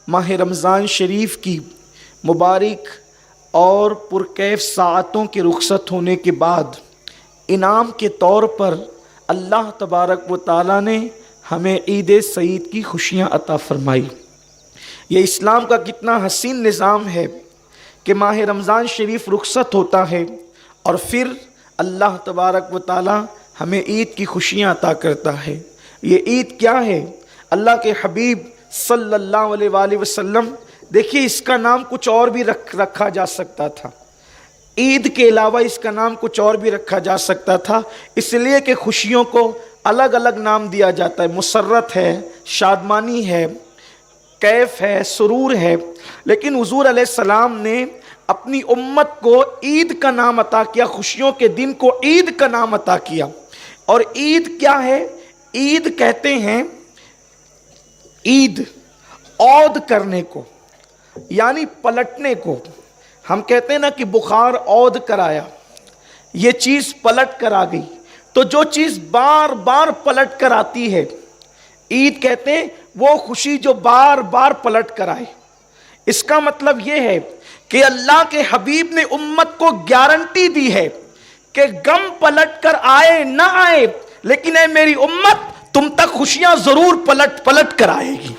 ماہ رمضان شریف کی مبارک اور پرکیف ساعتوں کے رخصت ہونے کے بعد انعام کے طور پر اللہ تبارک و تعالیٰ نے ہمیں عید سعید کی خوشیاں عطا فرمائی۔ یہ اسلام کا کتنا حسین نظام ہے کہ ماہ رمضان شریف رخصت ہوتا ہے اور پھر اللہ تبارک و تعالیٰ ہمیں عید کی خوشیاں عطا کرتا ہے۔ یہ عید کیا ہے؟ اللہ کے حبیب صلی اللہ علیہ وآلہ وسلم، دیکھیے اس کا نام کچھ اور بھی رکھا جا سکتا تھا، عید کے علاوہ اس کا نام کچھ اور بھی رکھا جا سکتا تھا، اس لیے کہ خوشیوں کو الگ الگ نام دیا جاتا ہے، مسرت ہے، شادمانی ہے، کیف ہے، سرور ہے، لیکن حضور علیہ السلام نے اپنی امت کو عید کا نام عطا کیا، خوشیوں کے دن کو عید کا نام عطا کیا۔ اور عید کیا ہے؟ عید کہتے ہیں عید عود کرنے کو، یعنی پلٹنے کو۔ ہم کہتے ہیں نا کہ بخار عود کر آیا، یہ چیز پلٹ کر آ گئی، تو جو چیز بار بار پلٹ کر آتی ہے عید کہتے ہیں وہ خوشی جو بار بار پلٹ کر آئے۔ اس کا مطلب یہ ہے کہ اللہ کے حبیب نے امت کو گارنٹی دی ہے کہ غم پلٹ کر آئے نہ آئے، لیکن اے میری امت تم تک خوشیاں ضرور پلٹ کر آئے گی،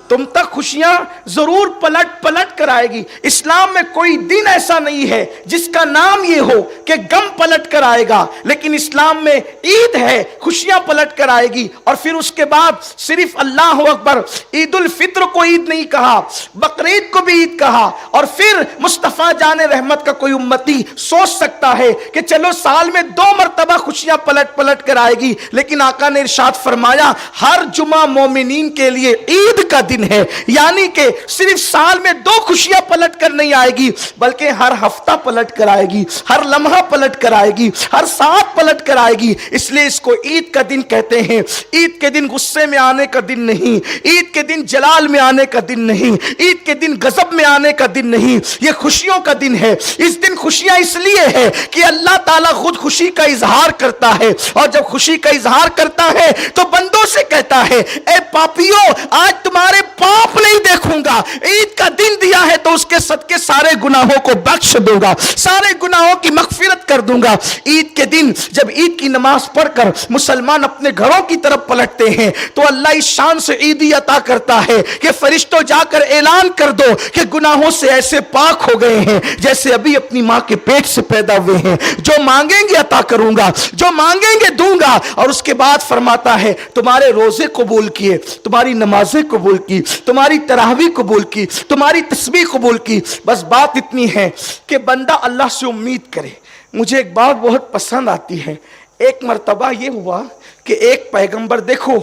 تم تک خوشیاں ضرور پلٹ کر آئے گی۔ اسلام میں کوئی دن ایسا نہیں ہے جس کا نام یہ ہو کہ غم پلٹ کر آئے گا، لیکن اسلام میں عید ہے، خوشیاں پلٹ کر آئے گی۔ اور پھر اس کے بعد صرف اللہ اکبر، عید الفطر کو عید نہیں کہا، بقرعید کو بھی عید کہا۔ اور پھر مصطفیٰ جان رحمت کا کوئی امتی سوچ سکتا ہے کہ چلو سال میں 2 مرتبہ خوشیاں پلٹ کر آئے گی، لیکن آقا نے ارشاد فرمایا ہر جمعہ مومنین کے لیے عید کا دن ہے، یعنی کہ صرف سال میں 2 خوشیاں پلٹ کر نہیں آئے گی، بلکہ ہر ہفتہ پلٹ کر آئے گی، ہر لمحہ پلٹ کر آئے گی، ہر ساتھ پلٹ کر آئے گی۔ اس لیے اس کو عید کا دن کہتے ہیں۔ عید کے دن غصے میں آنے کا دن نہیں، عید کے دن جلال میں آنے کا دن نہیں، عید کے دن غضب میں آنے کا دن نہیں، یہ خوشیوں کا دن ہے۔ اس دن خوشیاں اس لیے ہے کہ اللہ تعالیٰ خود خوشی کا اظہار کرتا ہے، اور جب خوشی کا اظہار کرتا ہے تو بندوں سے کہتا ہے اے پاپیو آج تمہارے پاپ نہیں دیکھوں گا، عید کا دن دیا ہے تو اس کے صدقے سارے گناہوں کو بخش دوں گا، سارے گناہوں کی مغفرت کر دوں گا۔ عید کے دن جب عید کی نماز پڑھ کر مسلمان اپنے گھروں کی طرف پلٹتے ہیں تو اللہ اس شان سے عیدی عطا کرتا ہے کہ فرشتوں جا کر اعلان کر دو کہ گناہوں سے ایسے پاک ہو گئے ہیں جیسے ابھی اپنی ماں کے پیٹ سے پیدا ہوئے ہیں، جو مانگیں گے عطا کروں گا، جو مانگیں گے دوں گا۔ اور اس کے بعد فرماتا ہے تمہارے روزے قبول کیے، تمہاری نمازیں قبول کی، تمہاری تراویح قبول کی، تمہاری تسبیح قبول کی۔ بس بات اتنی ہے کہ بندہ اللہ سے امید کرے۔ مجھے ایک بات بہت پسند آتی ہے، ایک مرتبہ یہ ہوا کہ ایک پیغمبر، دیکھو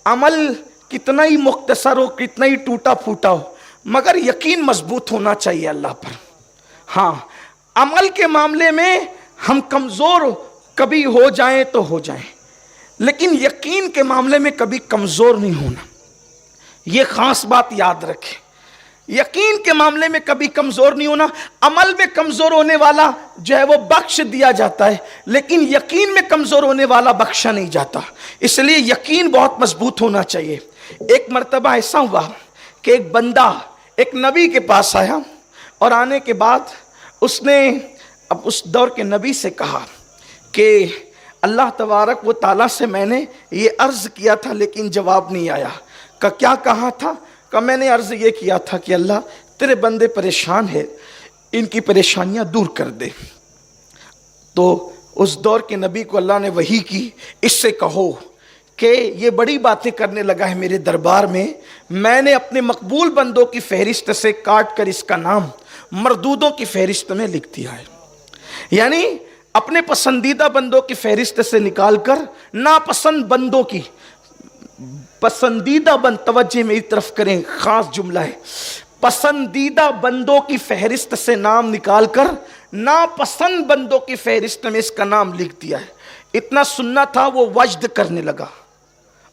عمل کتنا ہی مختصر ہو، کتنا ہی ٹوٹا پھوٹا ہو، مگر یقین مضبوط ہونا چاہیے اللہ پر۔ ہاں عمل کے معاملے میں ہم کمزور کبھی ہو جائیں تو ہو جائیں، لیکن یقین کے معاملے میں کبھی کمزور نہیں ہونا، یہ خاص بات یاد رکھیں۔ یقین کے معاملے میں کبھی کمزور نہیں ہونا۔ عمل میں کمزور ہونے والا جو ہے وہ بخش دیا جاتا ہے، لیکن یقین میں کمزور ہونے والا بخشا نہیں جاتا، اس لیے یقین بہت مضبوط ہونا چاہیے۔ ایک مرتبہ ایسا ہوا کہ ایک بندہ ایک نبی کے پاس آیا، اور آنے کے بعد اس نے اب اس دور کے نبی سے کہا کہ اللہ تبارک و تعالیٰ سے میں نے یہ عرض کیا تھا لیکن جواب نہیں آیا۔ کہ کیا کہا تھا؟ کہ میں نے عرض یہ کیا تھا کہ اللہ تیرے بندے پریشان ہے، ان کی پریشانیاں دور کر دے۔ تو اس دور کے نبی کو اللہ نے وحی کی، اس سے کہو کہ یہ بڑی باتیں کرنے لگا ہے میرے دربار میں نے اپنے مقبول بندوں کی فہرست سے کاٹ کر اس کا نام مردودوں کی فہرست میں لکھ دیا ہے، یعنی اپنے پسندیدہ بندوں کی فہرست سے نکال کر ناپسند بندوں کی، پسندیدہ بند، توجہ میری طرف کریں، خاص جملہ ہے، پسندیدہ بندوں کی فہرست سے نام نکال کر ناپسند بندوں کی فہرست میں اس کا نام لکھ دیا ہے۔ اتنا سننا تھا، وہ وجد کرنے لگا،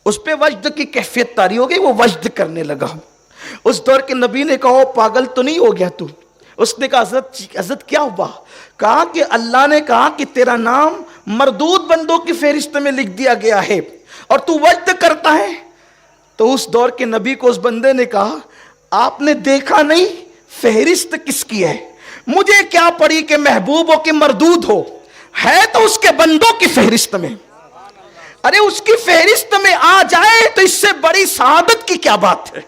اس پہ وجد کی کیفیت طاری ہو گئی، وہ وجد کرنے لگا۔ اس دور کے نبی نے کہا پاگل تو نہیں ہو گیا تو؟ اس نے کہا حضرت کیا ہوا؟ کہا کہ اللہ نے کہا کہ تیرا نام مردود بندوں کی فہرست میں لکھ دیا گیا ہے اور تو وجد کرتا ہے۔ تو اس دور کے نبی کو اس بندے نے کہا آپ نے دیکھا نہیں فہرست کس کی ہے؟ مجھے کیا پڑی کہ محبوب ہو کہ مردود ہو، ہے تو اس کے بندوں کی فہرست میں۔ ارے اس کی فہرست میں آ جائے تو اس سے بڑی سعادت کی کیا بات ہے؟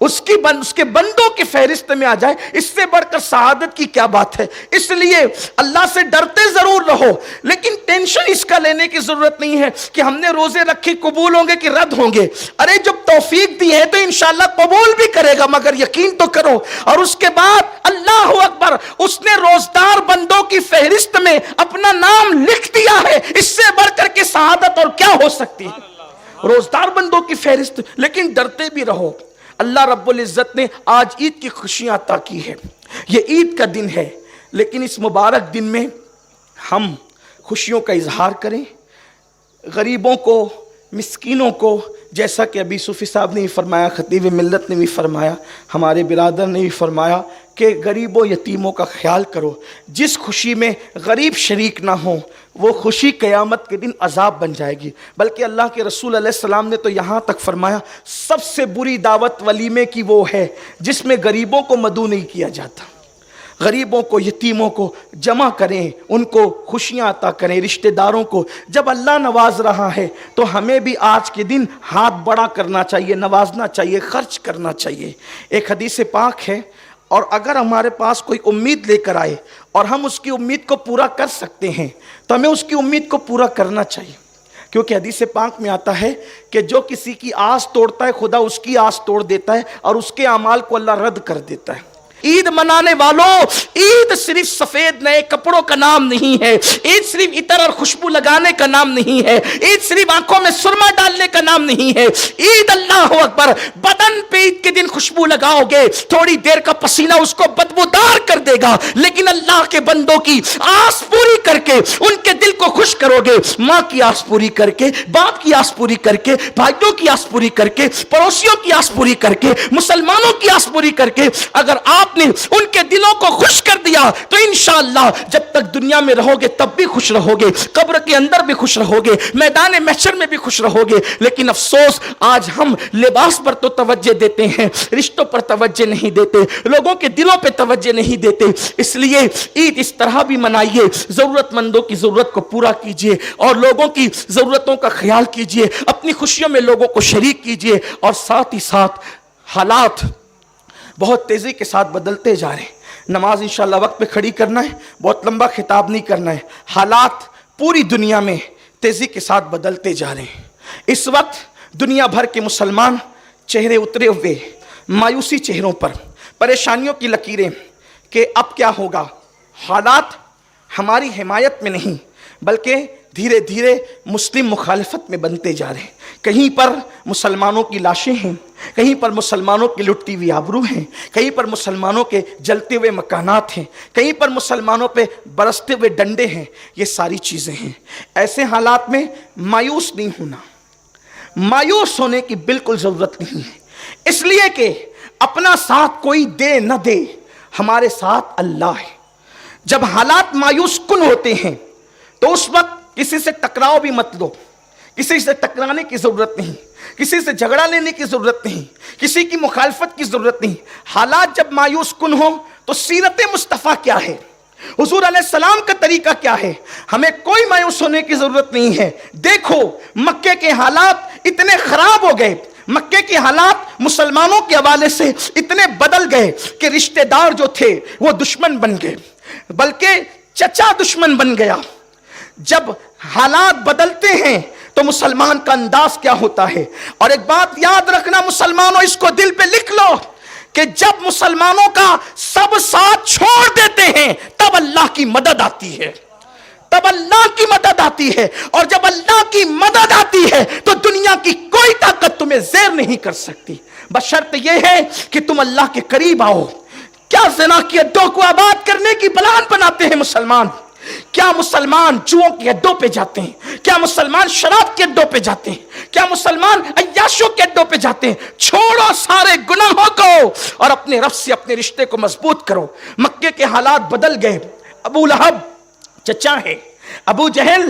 اس کے بندوں کی فہرست میں آ جائے، اس سے بڑھ کر سعادت کی کیا بات ہے؟ اس لیے اللہ سے ڈرتے ضرور رہو، لیکن ٹینشن اس کا لینے کی ضرورت نہیں ہے کہ ہم نے روزے رکھے قبول ہوں گے کہ رد ہوں گے۔ ارے جب توفیق دی ہے تو انشاءاللہ قبول بھی کرے گا، مگر یقین تو کرو۔ اور اس کے بعد اللہ اکبر، اس نے روزدار بندوں کی فہرست میں اپنا نام لکھ دیا ہے، اس سے بڑھ کر کے سعادت اور کیا ہو سکتی ہے؟ روزدار بندوں کی فہرست۔ لیکن ڈرتے بھی رہو۔ اللہ رب العزت نے آج عید کی خوشیاں عطا کی ہے، یہ عید کا دن ہے، لیکن اس مبارک دن میں ہم خوشیوں کا اظہار کریں، غریبوں کو، مسکینوں کو، جیسا کہ ابھی صوفی صاحب نے بھی فرمایا، خطیب ملت نے بھی فرمایا، ہمارے برادر نے بھی فرمایا کہ غریبوں یتیموں کا خیال کرو۔ جس خوشی میں غریب شریک نہ ہوں وہ خوشی قیامت کے دن عذاب بن جائے گی۔ بلکہ اللہ کے رسول علیہ السلام نے تو یہاں تک فرمایا سب سے بری دعوت ولیمے کی وہ ہے جس میں غریبوں کو مدعو نہیں کیا جاتا۔ غریبوں کو، یتیموں کو جمع کریں، ان کو خوشیاں عطا کریں، رشتہ داروں کو۔ جب اللہ نواز رہا ہے تو ہمیں بھی آج کے دن ہاتھ بڑا کرنا چاہیے، نوازنا چاہیے، خرچ کرنا چاہیے۔ ایک حدیث پاک ہے، اور اگر ہمارے پاس کوئی امید لے کر آئے اور ہم اس کی امید کو پورا کر سکتے ہیں تو ہمیں اس کی امید کو پورا کرنا چاہیے، کیونکہ حدیث پاک میں آتا ہے کہ جو کسی کی آس توڑتا ہے خدا اس کی آس توڑ دیتا ہے اور اس کے اعمال کو اللہ رد کر دیتا ہے۔ عید منانے والوں، عید صرف سفید نئے کپڑوں کا نام نہیں ہے، عید صرف عطر اور خوشبو لگانے کا نام نہیں ہے، عید صرف آنکھوں میں سرما ڈالنے کا نام نہیں ہے۔ عید اللہ اکبر، بدن پہ عید کے دن خوشبو لگاؤ گے، تھوڑی دیر کا پسینہ اس کو بدبودار کر دے گا، لیکن اللہ کے بندوں کی آس پوری کر کے ان کے دل کو خوش کرو گے، ماں کی آس پوری کر کے، باپ کی آس پوری کر کے، بھائیوں کی آس پوری کر کے، پڑوسیوں کی آس پوری کر کے، مسلمانوں کی آس پوری کر کے، اگر آپ نے ان کے دلوں کو خوش کر دیا تو انشاءاللہ جب تک دنیا میں رہو گے تب بھی خوش رہو گے، قبر کے اندر بھی خوش رہو گے، میدان محشر میں بھی خوش رہو گے۔ لیکن افسوس آج ہم لباس پر تو توجہ دیتے ہیں، رشتوں پر توجہ نہیں دیتے، لوگوں کے دلوں پہ توجہ نہیں دیتے۔ اس لیے عید اس طرح بھی منائیے، ضرورت مندوں کی ضرورت کو پورا کیجئے اور لوگوں کی ضرورتوں کا خیال کیجئے، اپنی خوشیوں میں لوگوں کو شریک کیجئے، اور ساتھ ہی ساتھ حالات بہت تیزی کے ساتھ بدلتے جا رہے ہیں۔ نماز انشاءاللہ وقت پہ کھڑی کرنا ہے، بہت لمبا خطاب نہیں کرنا ہے۔ حالات پوری دنیا میں تیزی کے ساتھ بدلتے جا رہے ہیں۔ اس وقت دنیا بھر کے مسلمان چہرے اترے ہوئے، مایوسی چہروں پر، پریشانیوں کی لکیریں کہ اب کیا ہوگا۔ حالات ہماری حمایت میں نہیں بلکہ دھیرے دھیرے مسلم مخالفت میں بنتے جا رہے ہیں۔ کہیں پر مسلمانوں کی لاشیں ہیں، کہیں پر مسلمانوں کی لٹتی ہوئی آبرو ہیں، کہیں پر مسلمانوں کے جلتے ہوئے مکانات ہیں، کہیں پر مسلمانوں پہ برستے ہوئے ڈنڈے ہیں۔ یہ ساری چیزیں ہیں۔ ایسے حالات میں مایوس نہیں ہونا، مایوس ہونے کی بالکل ضرورت نہیں ہے، اس لیے کہ اپنا ساتھ کوئی دے نہ دے، ہمارے ساتھ اللہ ہے۔ جب حالات مایوس کن ہوتے ہیں تو اس وقت کسی سے ٹکراؤ بھی مت لو، کسی سے ٹکرانے کی ضرورت نہیں، کسی سے جھگڑا لینے کی ضرورت نہیں، کسی کی مخالفت کی ضرورت نہیں۔ حالات جب مایوس کن ہوں تو سیرت مصطفیٰ کیا ہے، حضور علیہ السلام کا طریقہ کیا ہے، ہمیں کوئی مایوس ہونے کی ضرورت نہیں ہے۔ دیکھو مکے کے حالات اتنے خراب ہو گئے، مکے کے حالات مسلمانوں کے حوالے سے اتنے بدل گئے کہ رشتہ دار جو تھے وہ دشمن بن گئے، بلکہ چچا دشمن بن گیا۔ جب حالات بدلتے ہیں تو مسلمان کا انداز کیا ہوتا ہے۔ اور ایک بات یاد رکھنا مسلمانوں، اس کو دل پہ لکھ لو کہ جب مسلمانوں کا سب ساتھ چھوڑ دیتے ہیں تب اللہ کی مدد آتی ہے، تب اللہ کی مدد آتی ہے، اور جب اللہ کی مدد آتی ہے تو دنیا کی کوئی طاقت تمہیں زیر نہیں کر سکتی، بشرط یہ ہے کہ تم اللہ کے قریب آؤ۔ کیا زنا کی اڈوں کو آباد کرنے کی پلان بناتے ہیں مسلمان، کیا مسلمان جوؤں کے اڈوں پہ جاتے ہیں، کیا مسلمان شراب کے اڈوں پہ جاتے ہیں، کیا مسلمان عیاشوں کے اڈوں پہ جاتے ہیں۔ چھوڑو سارے گناہوں کو اور اپنے رب سے اپنے رشتے کو مضبوط کرو۔ مکے کے حالات بدل گئے، ابو لہب چچا ہے، ابو جہل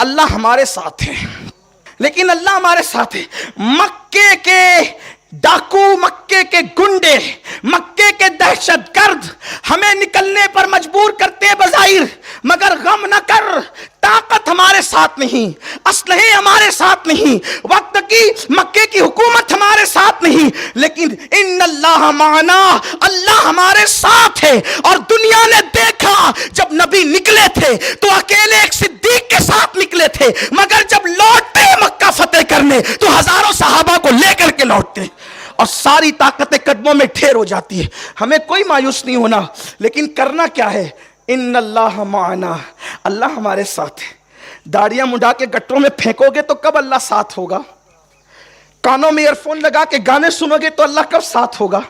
اللہ ہمارے ساتھ ہے، لیکن اللہ ہمارے ساتھ ہے۔ مکے کے ڈاکو، مکے کے گنڈے، مکے کے دہشت گرد ہمیں نکلنے پر مجبور کرتے ہیں بظاہر، مگر غم نہ کر، طاقت ہمارے ساتھ نہیں، اسلحے ہمارے ساتھ نہیں، وقت کی مکے کی حکومت ہمارے ساتھ نہیں، لیکن ان اللہ معنا، اللہ ہمارے ساتھ ہے۔ اور دنیا نے دیکھا جب نبی نکلے تھے تو اکیلے ایک صدیق کے ساتھ نکلے تھے، مگر جب لوٹتے مکہ فتح کرنے تو ہزاروں صحابہ کو لے کر کے لوٹتے اور ساری طاقتیں قدموں میں ڈھیر ہو جاتی ہے۔ ہمیں کوئی مایوس نہیں ہونا، لیکن کرنا کیا ہے؟ ان اللہ معنا، اللہ ہمارے ساتھ ہے۔ داڑیاں منڈا کے گٹروں میں پھینکو گے تو کب اللہ ساتھ ہوگا؟ کانوں میں ایئر فون لگا کے گانے سنو گے تو اللہ کب ساتھ ہوگا؟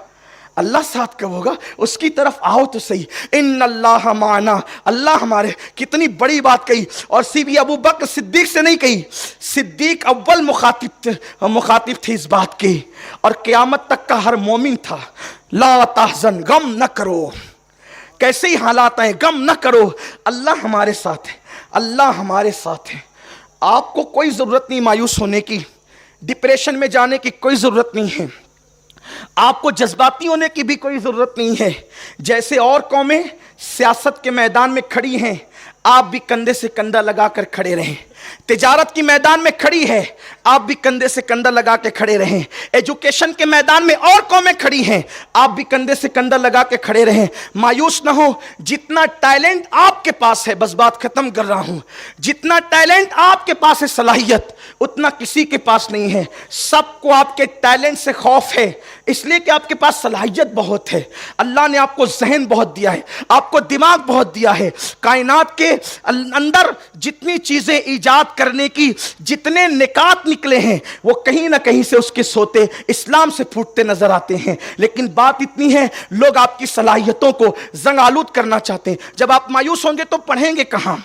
اللہ ساتھ کب ہوگا؟ اس کی طرف آؤ تو صحیح۔ ان اللہ معنا، اللہ ہمارے، کتنی بڑی بات کہی، اور بھی ابو بکر صدیق سے نہیں کہی، صدیق اول مخاطب تھے اس بات کی، اور قیامت تک کا ہر مومن تھا۔ لا تحزن، غم نہ کرو، کیسے ہی حالات آئیں غم نہ کرو، اللہ ہمارے ساتھ ہے، اللہ ہمارے ساتھ ہے۔ آپ کو کوئی ضرورت نہیں مایوس ہونے کی، ڈپریشن میں جانے کی کوئی ضرورت نہیں ہے، آپ کو جذباتی ہونے کی بھی کوئی ضرورت نہیں ہے۔ جیسے اور قومیں سیاست کے میدان میں کھڑی ہیں، آپ بھی کندھے سے کندھا لگا کر کھڑے رہیں۔ تجارت کی میدان میں کھڑی ہے، آپ بھی کندھے سے کندھا لگا کے کھڑے رہیں۔ ایجوکیشن کے میدان میں اور قومیں کھڑی ہیں، آپ بھی کندھے سے کندھا لگا کے کھڑے رہیں۔ مایوس نہ ہو، جتنا ٹیلنٹ آپ کے پاس ہے، بس بات ختم کر رہا ہوں، جتنا ٹیلنٹ آپ کے پاس ہے صلاحیت، اتنا کسی کے پاس نہیں ہے۔ سب کو آپ کے ٹیلنٹ سے خوف ہے، اس لیے کہ آپ کے پاس صلاحیت بہت ہے۔ اللہ نے آپ کو ذہن بہت دیا ہے، آپ کو دماغ بہت دیا ہے۔ کائنات کے اندر جتنی چیزیں ایجاد کرنے کی، جتنے نکات نکلے ہیں، وہ کہیں نہ کہیں سے اس کے سوتے اسلام سے پھوٹتے نظر آتے ہیں۔ لیکن بات اتنی ہے، لوگ آپ کی صلاحیتوں کو زنگ آلود کرنا چاہتے ہیں۔ جب آپ مایوس ہوں گے تو پڑھیں گے کہاں؟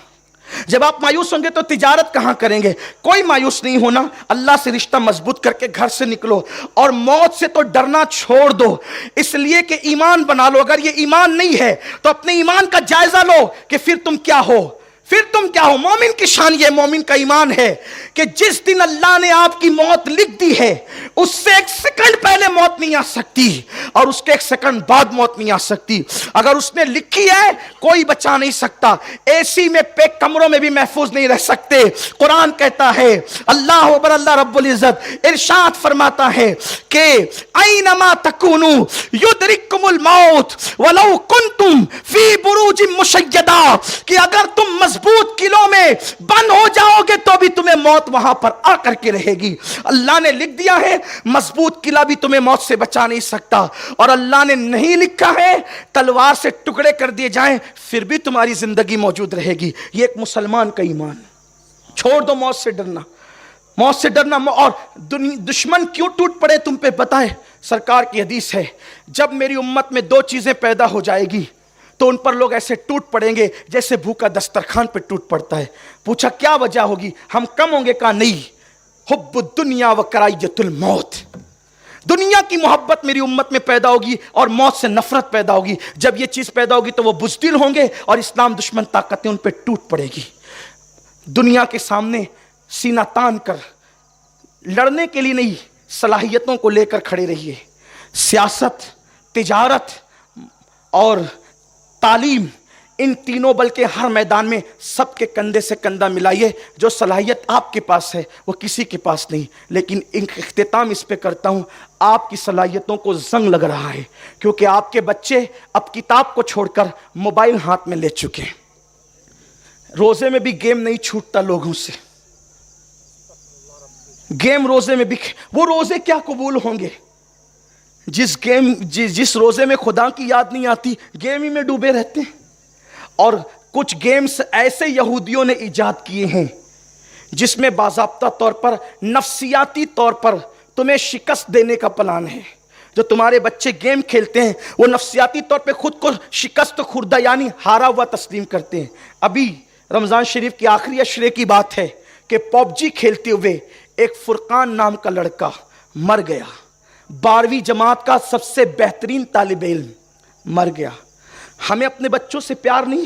جب آپ مایوس ہوں گے تو تجارت کہاں کریں گے؟ کوئی مایوس نہیں ہونا، اللہ سے رشتہ مضبوط کر کے گھر سے نکلو، اور موت سے تو ڈرنا چھوڑ دو، اس لیے کہ ایمان بنا لو۔ اگر یہ ایمان نہیں ہے تو اپنے ایمان کا جائزہ لو کہ پھر تم کیا ہو، پھر تم کیا ہو۔ مومن کی شان یہ، مومن کا ایمان ہے کہ جس دن اللہ نے آپ کی موت لکھ دی ہے، اس سے ایک سیکنڈ پہلے موت نہیں آ سکتی، اور اس کے ایک سیکنڈ بعد موت نہیں آ سکتی۔ اگر اس نے لکھی ہے، کوئی بچا نہیں سکتا۔ اے سی میں پیک کمروں میں بھی محفوظ نہیں رہ سکتے۔ قرآن کہتا ہے، اللہ اکبر، اللہ رب العزت ارشاد فرماتا ہے کہ اینما تکونوا یدرککم الموت ولو کنتم فی بروج مشیدہ، کہ اگر تم مضبوط قلعوں میں بند ہو جاؤ گے تو بھی تمہیں موت وہاں پر آ کر کے رہے گی۔ اللہ نے لکھ دیا ہے، مضبوط قلعہ بھی تمہیں موت سے بچا نہیں سکتا، اور اللہ نے نہیں لکھا ہے تلوار سے ٹکڑے کر دیے جائیں پھر بھی تمہاری زندگی موجود رہے گی۔ یہ ایک مسلمان کا ایمان۔ چھوڑ دو موت سے ڈرنا، موت سے ڈرنا۔ اور دشمن کیوں ٹوٹ پڑے تم پہ پتہ ہے؟ سرکار کی حدیث ہے، جب میری امت میں دو چیزیں پیدا ہو جائے گی تو ان پر لوگ ایسے ٹوٹ پڑیں گے جیسے بھوکا دسترخوان پہ ٹوٹ پڑتا ہے۔ پوچھا کیا وجہ ہوگی؟ ہم کم ہوں گے؟ کہا نہیں، حب الدنیا و کراہیت الموت، دنیا کی محبت میری امت میں پیدا ہوگی اور موت سے نفرت پیدا ہوگی۔ جب یہ چیز پیدا ہوگی تو وہ بزدل ہوں گے اور اسلام دشمن طاقتیں ان پہ ٹوٹ پڑے گی۔ دنیا کے سامنے سینہ تان کر لڑنے کے لیے نہیں، صلاحیتوں کو لے کر کھڑے رہیے۔ سیاست، تجارت اور تعلیم، ان تینوں بلکہ ہر میدان میں سب کے کندھے سے کندھا ملائیے۔ جو صلاحیت آپ کے پاس ہے وہ کسی کے پاس نہیں۔ لیکن اختتام اس پہ کرتا ہوں، آپ کی صلاحیتوں کو زنگ لگ رہا ہے، کیونکہ آپ کے بچے اب کتاب کو چھوڑ کر موبائل ہاتھ میں لے چکے ہیں۔ روزے میں بھی گیم نہیں چھوٹتا لوگوں سے، گیم روزے میں بھی۔ وہ روزے کیا قبول ہوں گے جس روزے میں خدا کی یاد نہیں آتی، گیم ہی میں ڈوبے رہتے ہیں۔ اور کچھ گیمز ایسے یہودیوں نے ایجاد کیے ہیں جس میں باضابطہ طور پر نفسیاتی طور پر تمہیں شکست دینے کا پلان ہے۔ جو تمہارے بچے گیم کھیلتے ہیں وہ نفسیاتی طور پہ خود کو شکست خوردہ یعنی ہارا ہوا تسلیم کرتے ہیں۔ ابھی رمضان شریف کی آخری عشرے کی بات ہے کہ پب جی کھیلتے ہوئے ایک فرقان نام کا لڑکا مر گیا، 12ویں جماعت کا سب سے بہترین طالب علم مر گیا۔ ہمیں اپنے بچوں سے پیار نہیں؟